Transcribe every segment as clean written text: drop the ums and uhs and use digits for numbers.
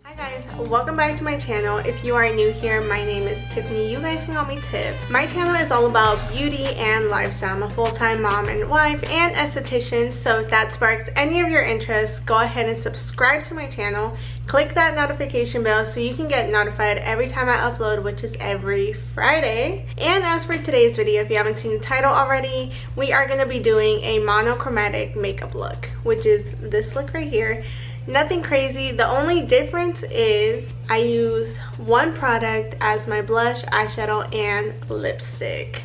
Hi guys, welcome back to my channel. If you are new here, my name is Tiffany. You guys can call me Tiff. My channel is all about beauty and lifestyle. I'm a full-time mom and wife and esthetician, so if that sparks any of your interests, go ahead and subscribe to my channel. Click that notification bell so you can get notified every time I upload, which is every Friday. And as for today's video, if you haven't seen the title already, we are going to be doing a monochromatic makeup look, which is this look right here. Nothing crazy. The only difference is I use one product as my blush, eyeshadow, and lipstick.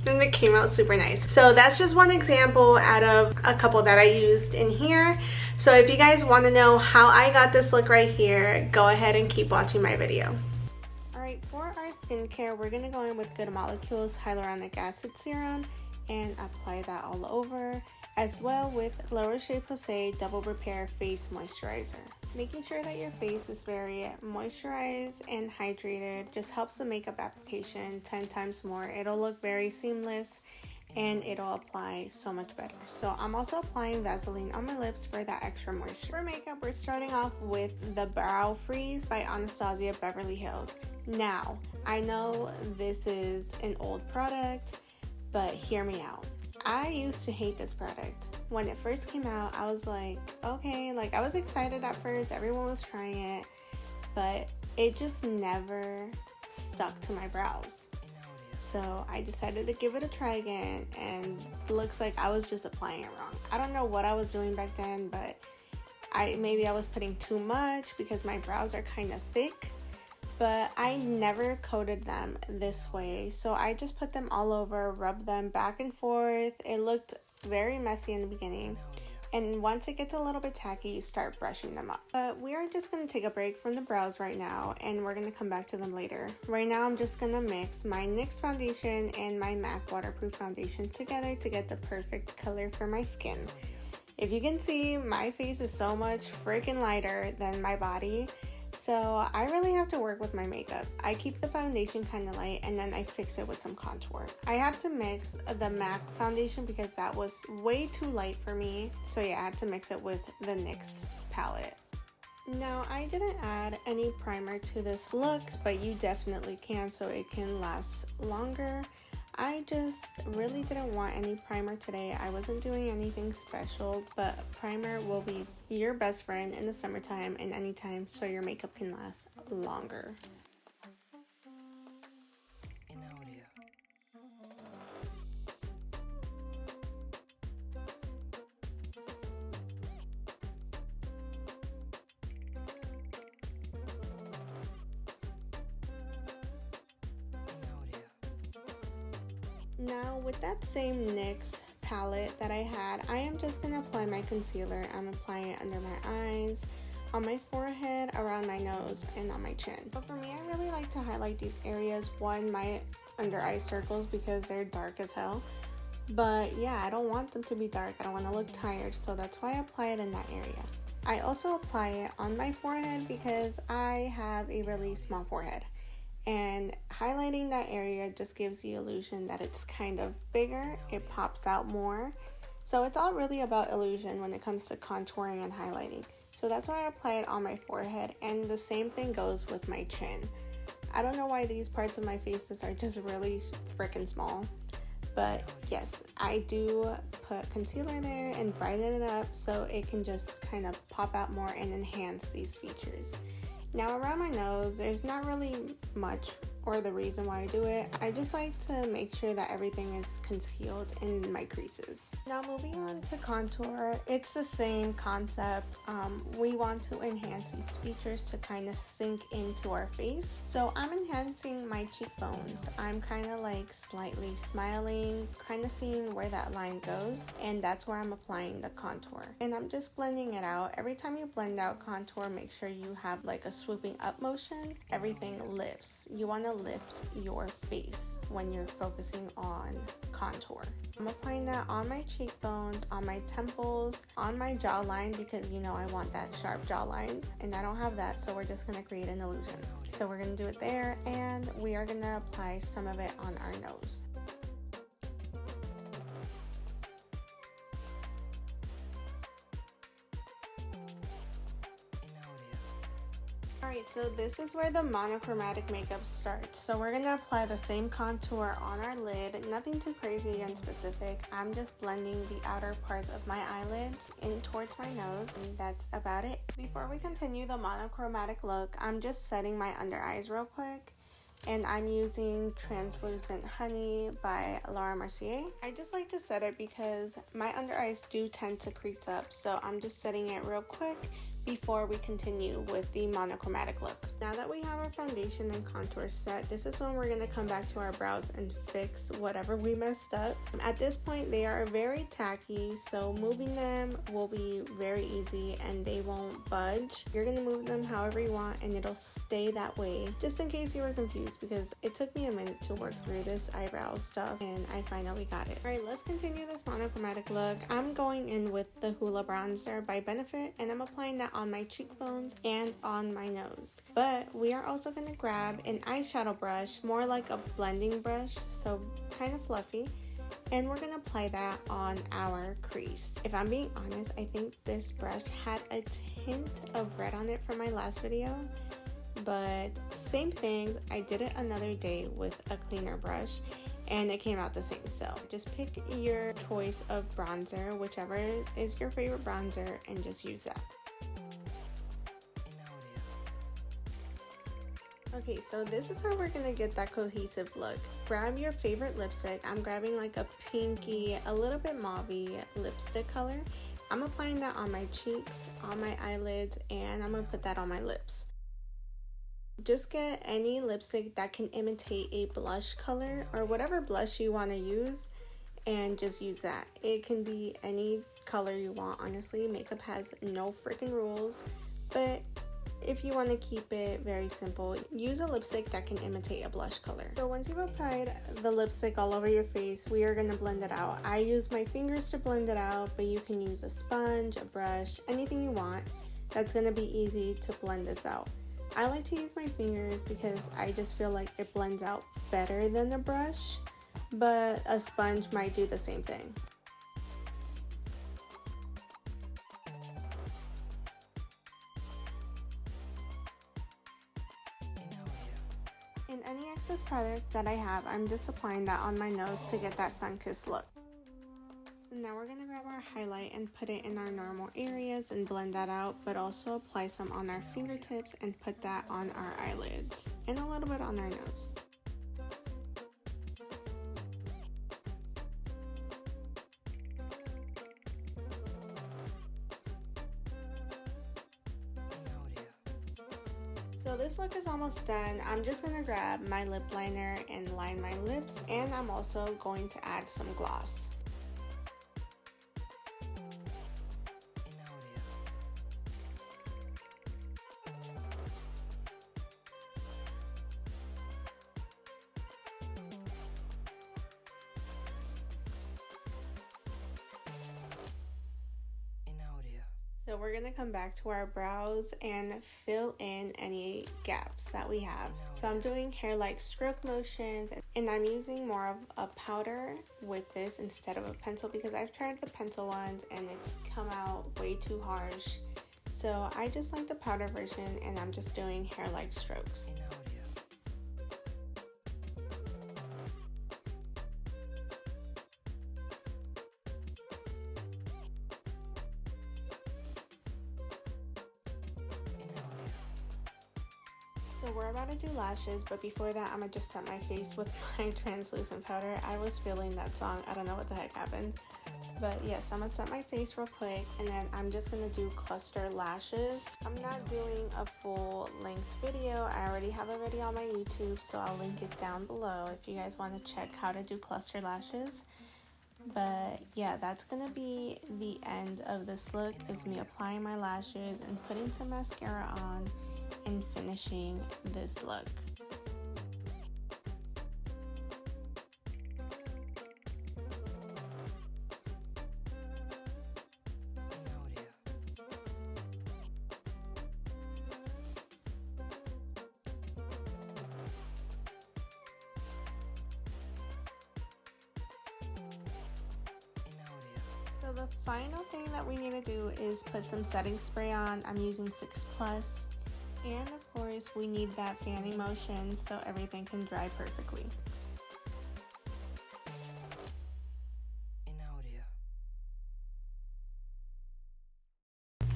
And it came out super nice. So that's just one example out of a couple that I used in here. So if you guys want to know how I got this look right here, go ahead and keep watching my video. Alright, for our skincare, we're going to go in with Good Molecules Hyaluronic Acid Serum and apply that all over, as well with La Roche-Posay Double Repair Face Moisturizer. Making sure that your face is very moisturized and hydrated just helps the makeup application 10 times more. It'll look very seamless and it'll apply so much better. So I'm also applying Vaseline on my lips for that extra moisture. For makeup, we're starting off with the Brow Freeze by Anastasia Beverly Hills. Now, I know this is an old product, but hear me out. I used to hate this product. When it first came out, I was like, okay, like I was excited at first, everyone was trying it, but it just never stuck to my brows. So I decided to give it a try again, and looks like I was just applying it wrong. I don't know what I was doing back then, but maybe I was putting too much because my brows are kind of thick. But I never coated them this way, so I just put them all over, rubbed them back and forth. It looked very messy in the beginning, and once it gets a little bit tacky, you start brushing them up. But we are just going to take a break from the brows right now, and we're going to come back to them later. Right now, I'm just going to mix my NYX foundation and my MAC waterproof foundation together to get the perfect color for my skin. If you can see, my face is so much freaking lighter than my body. So I really have to work with my makeup. I keep the foundation kind of light and then I fix it with some contour. I had to mix the MAC foundation because that was way too light for me. So yeah, I had to mix it with the NYX palette. Now, I didn't add any primer to this look, but you definitely can so it can last longer. I just really didn't want any primer today. I wasn't doing anything special, but primer will be your best friend in the summertime and anytime so your makeup can last longer. Now, with that same NYX palette that I had, I am just going to apply my concealer. I'm applying it under my eyes, on my forehead, around my nose, and on my chin. But for me, I really like to highlight these areas. One, my under eye circles, because they're dark as hell. But yeah, I don't want them to be dark. I don't want to look tired, so that's why I apply it in that area. I also apply it on my forehead because I have a really small forehead. And highlighting that area just gives the illusion that it's kind of bigger, it pops out more. So it's all really about illusion when it comes to contouring and highlighting. So that's why I apply it on my forehead, and the same thing goes with my chin. I don't know why these parts of my faces are just really freaking small. But yes, I do put concealer there and brighten it up so it can just kind of pop out more and enhance these features. Now, around my nose, there's not really much or the reason why I do it. I just like to make sure that everything is concealed in my creases. Now, moving on to contour, it's the same concept. We want to enhance these features to kind of sink into our face. So I'm enhancing my cheekbones. I'm kind of like slightly smiling, kind of seeing where that line goes, and that's where I'm applying the contour. And I'm just blending it out. Every time you blend out contour, make sure you have like a swooping up motion. Everything lifts. You want to lift your face when you're focusing on contour. I'm applying that on my cheekbones, on my temples, on my jawline, because you know I want that sharp jawline and I don't have that, so we're just going to create an illusion. So we're going to do it there, and we are going to apply some of it on our nose. So this is where the monochromatic makeup starts. So we're gonna apply the same contour on our lid, nothing too crazy and specific. I'm just blending the outer parts of my eyelids in towards my nose, and that's about it. Before we continue the monochromatic look, I'm just setting my under eyes real quick. And I'm using Translucent Honey by Laura Mercier. I just like to set it because my under eyes do tend to crease up, so I'm just setting it real quick before we continue with the monochromatic look. Now that we have our foundation and contour set, this is when we're going to come back to our brows and fix whatever we messed up. At this point, they are very tacky, so moving them will be very easy and they won't budge. You're going to move them however you want and it'll stay that way, just in case you were confused, because it took me a minute to work through this eyebrow stuff and I finally got it. Alright, let's continue this monochromatic look. I'm going in with the Hoola bronzer by Benefit, and I'm applying that on my cheekbones and on my nose. But we are also going to grab an eyeshadow brush, more like a blending brush, so kind of fluffy, and we're going to apply that on our crease. If I'm being honest, I think this brush had a hint of red on it from my last video, but same thing, I did it another day with a cleaner brush and it came out the same. So just pick your choice of bronzer, whichever is your favorite bronzer, and just use that. Okay, so this is how we're gonna get that cohesive look. Grab your favorite lipstick. I'm grabbing like a pinky, a little bit mauve-y lipstick color. I'm applying that on my cheeks, on my eyelids, and I'm gonna put that on my lips. Just get any lipstick that can imitate a blush color or whatever blush you want to use, and just use that. It can be any color you want, honestly. Makeup has no freaking rules, but if you want to keep it very simple, use a lipstick that can imitate a blush color. So once you've applied the lipstick all over your face, we are going to blend it out. I use my fingers to blend it out, but you can use a sponge, a brush, anything you want. That's going to be easy to blend this out. I like to use my fingers because I just feel like it blends out better than a brush, but a sponge might do the same thing. And any excess product that I have, I'm just applying that on my nose to get that sun-kissed look. So now we're going to grab our highlight and put it in our normal areas and blend that out, but also apply some on our fingertips and put that on our eyelids and a little bit on our nose. So this look is almost done. I'm just going to grab my lip liner and line my lips, and I'm also going to add some gloss. So we're going to come back to our brows and fill in any gaps that we have. So I'm doing hair like stroke motions, and I'm using more of a powder with this instead of a pencil because I've tried the pencil ones and it's come out way too harsh. So I just like the powder version, and I'm just doing hair like strokes. So we're about to do lashes, but before that I'm gonna just set my face with my translucent powder. I was feeling that song, I don't know what the heck happened. But yes, I'm gonna set my face real quick, and then I'm just gonna do cluster lashes. I'm not doing a full length video. I already have a video on my YouTube, so I'll link it down below if you guys want to check how to do cluster lashes. But yeah, that's gonna be the end of this look, is me applying my lashes and putting some mascara on and finishing this look. So the final thing that we need to do is put some setting spray on. I'm using Fix Plus. And of course we need that fanning motion so everything can dry perfectly.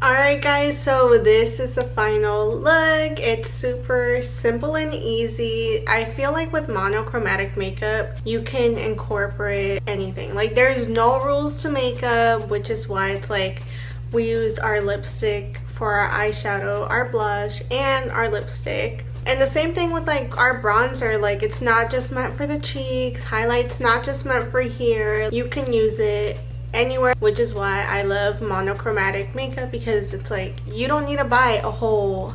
Alright guys, so this is the final look. It's super simple and easy. I feel like with monochromatic makeup, you can incorporate anything. Like there's no rules to makeup, which is why it's like we use our lipstick for our eyeshadow, our blush, and our lipstick. And the same thing with like our bronzer, like it's not just meant for the cheeks, highlight's not just meant for here. You can use it anywhere, which is why I love monochromatic makeup, because it's like you don't need to buy a whole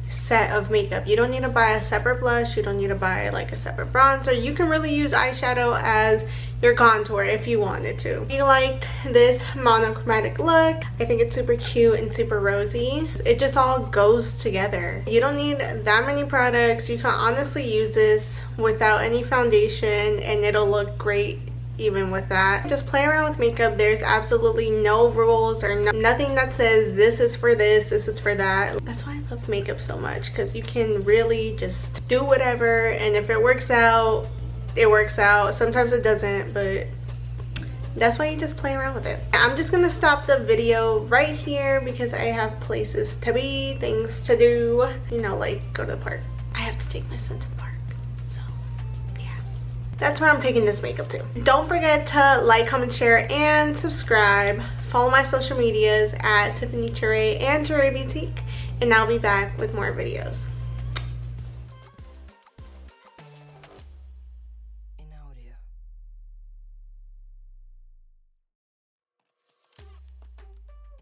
set of makeup. You don't need to buy a separate blush, you don't need to buy like a separate bronzer. You can really use eyeshadow as your contour if you wanted to. If you liked this monochromatic look, I think it's super cute and super rosy. It just all goes together. You don't need that many products. You can honestly use this without any foundation and it'll look great even with that. Just play around with makeup. There's absolutely no rules or nothing that says this is for this is for that. That's why I love makeup so much, because you can really just do whatever, and if it works out, it works out. Sometimes it doesn't, but that's why you just play around with it. I'm just gonna stop the video right here because I have places to be, things to do, you know, like go to the park. I have to take my son to the park. That's where I'm taking this makeup to. Don't forget to like, comment, share, and subscribe. Follow my social medias at Tiffanycherre and Cherrebeautique, and I'll be back with more videos.